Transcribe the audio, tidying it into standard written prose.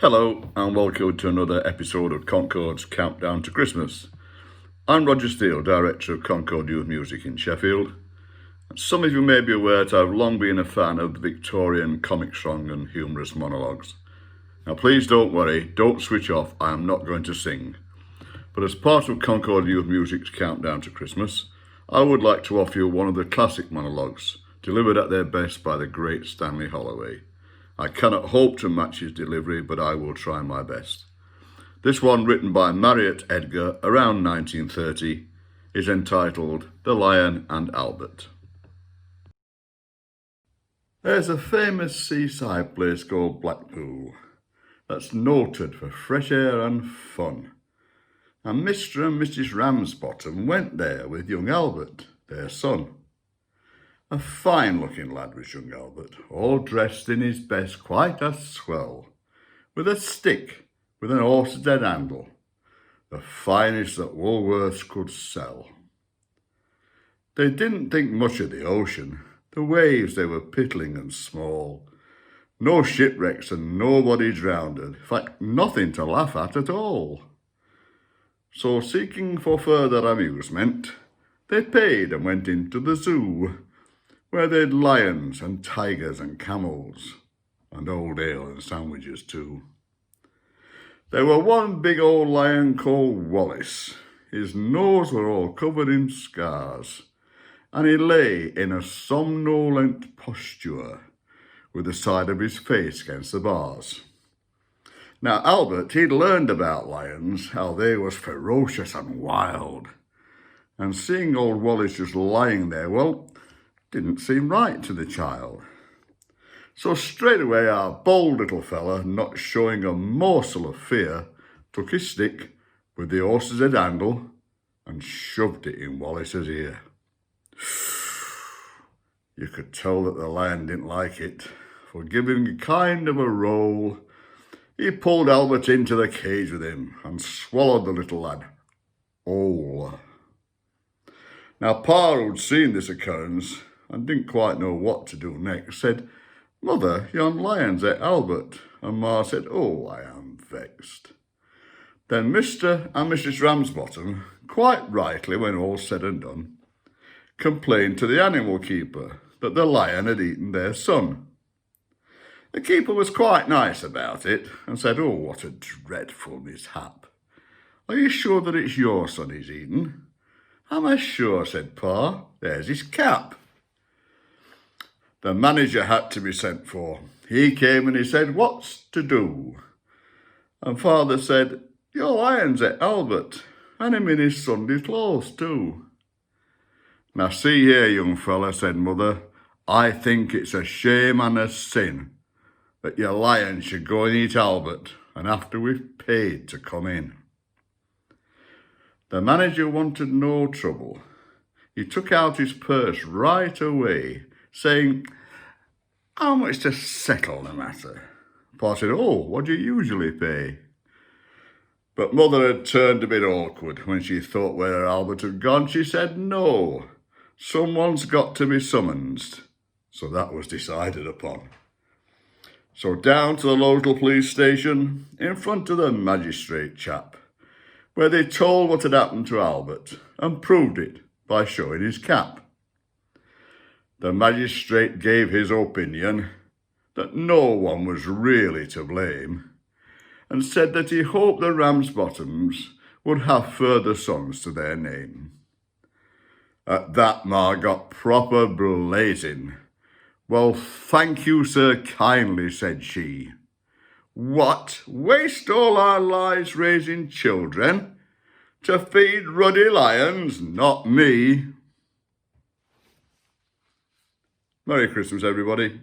Hello and welcome to another episode of Concord's Countdown to Christmas. I'm Roger Steele, Director of Concord Youth Music in Sheffield. Some of you may be aware that I've long been a fan of the Victorian comic song and humorous monologues. Now please don't worry, don't switch off, I am not going to sing. But as part of Concord Youth Music's Countdown to Christmas, I would like to offer you one of the classic monologues, delivered at their best by the great Stanley Holloway. I cannot hope to match his delivery, but I will try my best. This one, written by Marriott Edgar around 1930, is entitled The Lion and Albert. There's a famous seaside place called Blackpool that's noted for fresh air and fun. And Mr. and Mrs. Ramsbottom went there with young Albert, their son. A fine-looking lad was young Albert, all dressed in his best, quite a swell, with a stick with an horse's head handle, the finest that Woolworths could sell. They didn't think much of the ocean, the waves they were piddling and small, no shipwrecks and nobody drowned, in fact nothing to laugh at all. So seeking for further amusement, they paid and went into the zoo, where they'd lions and tigers and camels, and old ale and sandwiches too. There were one big old lion called Wallace. His nose were all covered in scars, and he lay in a somnolent posture, with the side of his face against the bars. Now Albert, he'd learned about lions, how they was ferocious and wild, and seeing old Wallace just lying there, well, didn't seem right to the child. So straight away our bold little fella, not showing a morsel of fear, took his stick with the horse's head handle and shoved it in Wallace's ear. You could tell that the lion didn't like it, for giving a kind of a roll, he pulled Albert into the cage with him and swallowed the little lad whole. Now Pa, who'd seen this occurrence and didn't quite know what to do next, said, "Mother, yon lion's at Albert." And Ma said, "Oh, I am vexed." Then Mr. and Mrs. Ramsbottom, quite rightly when all's said and done, complained to the animal keeper that the lion had eaten their son. The keeper was quite nice about it and said, "Oh, what a dreadful mishap. Are you sure that it's your son he's eaten?" "Am I sure?" said Pa. "There's his cap." The manager had to be sent for. He came and he said, "What's to do?" And Father said, "Your lion's at Albert, and him in his Sunday clothes too." "Now see here, young fella," said Mother, "I think it's a shame and a sin that your lion should go and eat Albert, and after we've paid to come in." The manager wanted no trouble. He took out his purse right away, saying, "How much to settle the matter?" Pa said, "Oh, what do you usually pay?" But Mother had turned a bit awkward when she thought where Albert had gone. She said, "No, someone's got to be summoned." So that was decided upon. So down to the local police station, in front of the magistrate chap, where they told what had happened to Albert and proved it by showing his cap. The magistrate gave his opinion that no one was really to blame and said that he hoped the Ramsbottoms would have further sons to their name. At that Ma got proper blazing. "Well, thank you, sir, kindly," said she. "What, waste all our lives raising children to feed ruddy lions? Not me." Merry Christmas, everybody.